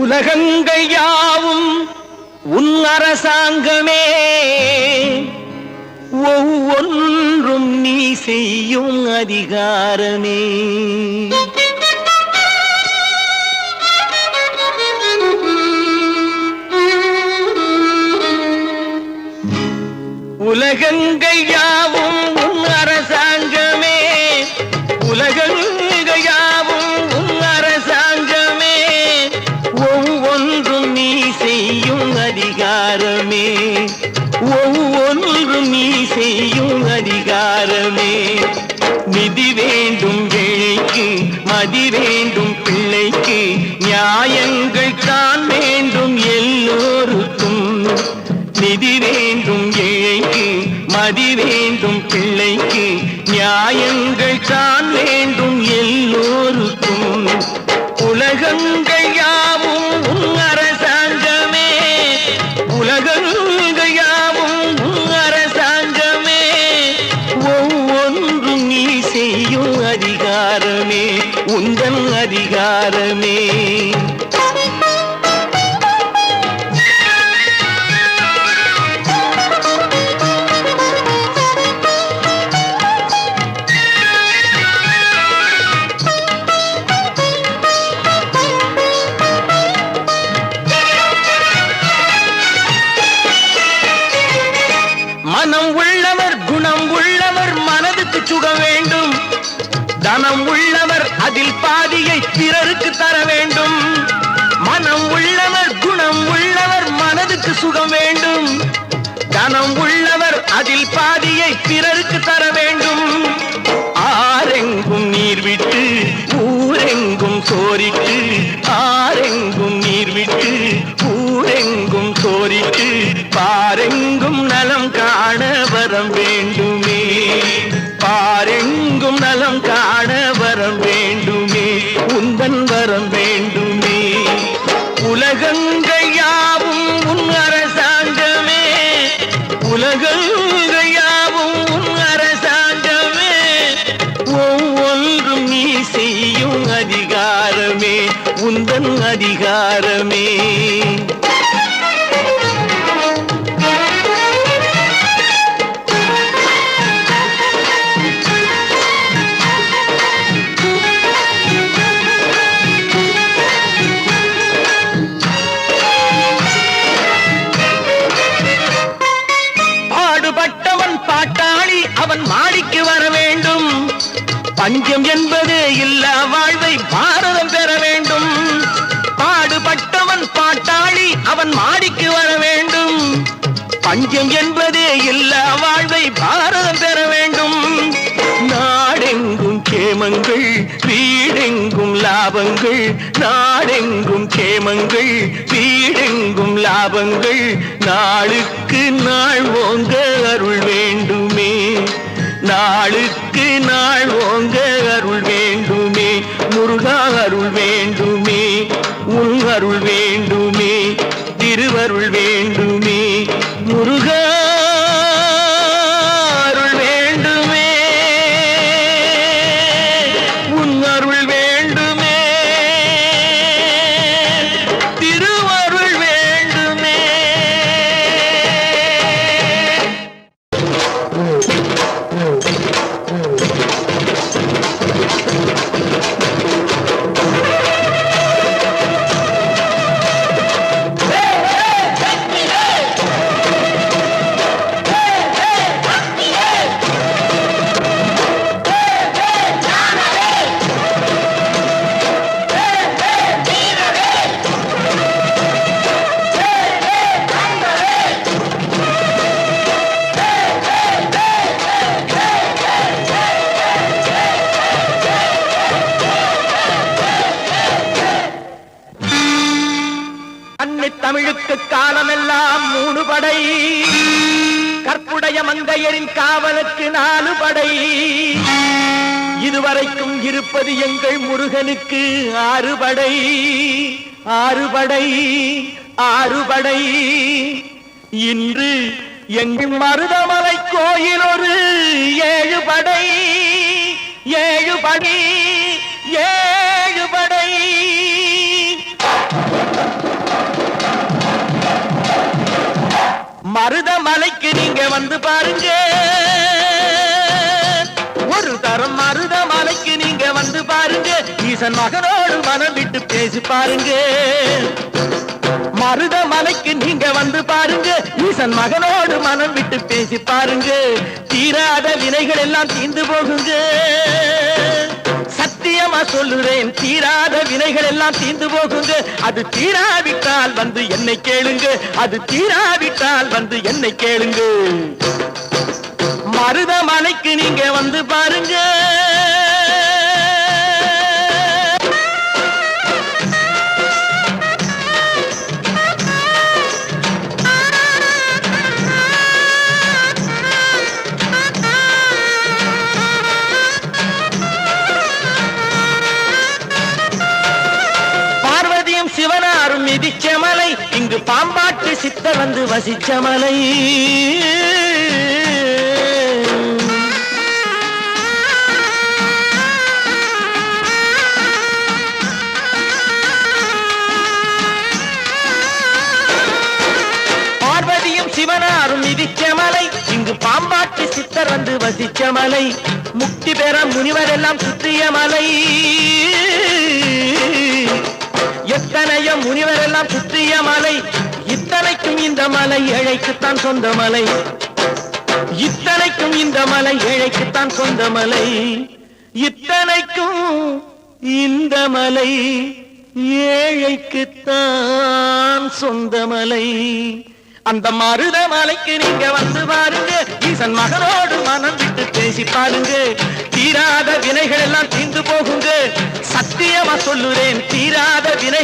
உலகங்கள் யாவும் உன் அரசாங்கமே, ஒவ்வொன்றும் நீ செய்யும் அதிகாரமே. உலகங்கள் யாவும் உன் அரசாங்கமே, உலகங்கள் யாவும் உன் அரசாங்கமே, ஒவ்வொன்றும் நீ செய்யும் அதிகாரமே, ஒவ்வொன்றும் நீ செய்யும் அதிகாரமே. நிதி வேண்டும் ஏழைக்கு, மதி வேண்டும் பிள்ளைக்கு, நியாயங்கள் தான் வேண்டும் எல்லோருக்கும். நிதி வேண்டும் ஏழைக்கு, மதி வேண்டும் பிள்ளைக்கு, நியாயங்கள் தான் வேண்டும் எல்லோருக்கும். உலகங்கள் யாவும் உன் அரசாங்கமே, உலகங்கள் யாவும் உன் அரசாங்கமே, ஒவ்வொன்றும் நீ செய்யும் அதிகாரமே, உந்தன் அதிகாரமே. மனம் உள்ளவர் குணம் உள்ளவர் மனதுக்கு சுகம் வேண்டும், தனம் உள்ளவர் அதில் பாதியை பிறருக்கு தர வேண்டும். மனம் உள்ளவர் குணம் உள்ளவர் மனதுக்கு சுகம் வேண்டும், தனம் உள்ளவர் அதில் பாதியை பிறருக்கு தர வேண்டும். ஆரெங்கும் நீர் விட்டு ஊரெங்கும் சோரிட்டு, ஆரெங்கும் நீர் விட்டு ஊரெங்கும் சோரிட்டு, பாரெங்கும் நலம் காண வரம் வேண்டுமே, பாரெங்கும் நலம் காண வரம் வேண்டுமே, உந்தன் வரம் வேண்டுமே. உலகங்கள் யாவும் உன் அரசாங்கமே, உலகங்கள் யாவும் உன் அரசாங்கமே, ஒவ்வொன்றும் நீ செய்யும் அதிகாரமே, உந்தன் அதிகாரமே. பாட்டாளி அவன் மாடிக்கு வர வேண்டும், பஞ்சம் என்பதே இல்லா வாழ்வை பாரதம் பெற வேண்டும். பாடுபட்டவன் பாட்டாளி அவன் மாடிக்கு வர வேண்டும், பஞ்சம் என்பதே இல்லா வாழ்வை பாரதம் பெற வேண்டும். நாடெங்கும் கேமங்கள் வீடெங்கும் லாபங்கள், நாடெங்கும் கேமங்கள் வீடெங்கும் லாபங்கள், நாளுக்கு நாள் ஓங்க அருள் வேண்டுமே, நாளுக்கு நாள் ஓங்க அருள் வேண்டுமே, முருகா அருள் வேண்டுமே, உன் அருள் வேண்டுமே, திருவருள் வேண்டுமே, முருகா அருள் வேண்டுமே, உன் அருள் வேண்டுமே, திருவருள் வேண்டுமே. தமிழுக்கு காலமெல்லாம் 3 படை, கற்புடைய மங்கையரின் காவலுக்கு 4 படை, இதுவரைக்கும் இருப்பது எங்கள் முருகனுக்கு 6 படை, 6 படை, 6 படை. இன்று எங்கள் மருதமலை கோயில் ஒரு 7 படை, 7 படை, 7 படை. மருதமலைக்கு நீங்க வந்து பாருங்க, ஒரு தரம் மருதமலைக்கு நீங்க வந்து பாருங்க, ஈசன் மகனோடு மனம் விட்டு பேசி பாருங்க. மருதமலைக்கு நீங்க வந்து பாருங்க, ஈசன் மகனோடு மனம் விட்டு பேசி பாருங்க. தீராத வினைகள் எல்லாம் தீர்ந்து போகுங்க, சத்தியமா சொல்லுறேன், தீராத வினைகள் எல்லாம் தீர்ந்து போகுங்க. அது தீராவிட்டால் வந்து என்னை கேளுங்க, அது தீராவிட்டால் வந்து என்னை கேளுங்க. மருதமலைக்கு நீங்க வந்து பாருங்க. சிவனாரும் மிதிச்ச மலை, இங்கு பாம்பாட்டு சித்தர் வந்து வசிச்ச மலை. பார்வதியும் சிவனாரும் மிதிச்ச மலை, இங்கு பாம்பாட்டு சித்தர் வந்து வசிச்ச மலை. முக்தி பெற முனிவர் எல்லாம் சுற்றிய மலை, எத்தனையோ முனிவர் எல்லாம் சுற்றிய மலை. இத்தனைக்கும் இந்த மலை ஏழைக்குத்தான் சொந்த மலை, இத்தனைக்கும் இந்த மலை ஏழைக்குத்தான் சொந்த மலை, இத்தனைக்கும் இந்த மலை ஏழைக்குத்தான் சொந்த மலை. அந்த மருதமலைக்கு நீங்க வந்து பாருங்க, ஈசன் மகனோடு மனம் விட்டு பேசி பாருங்க. தீராத வினைகள் எல்லாம் தீர்ந்து போகுங்க, சத்தியமா சொல்லுறேன், தீராத வினை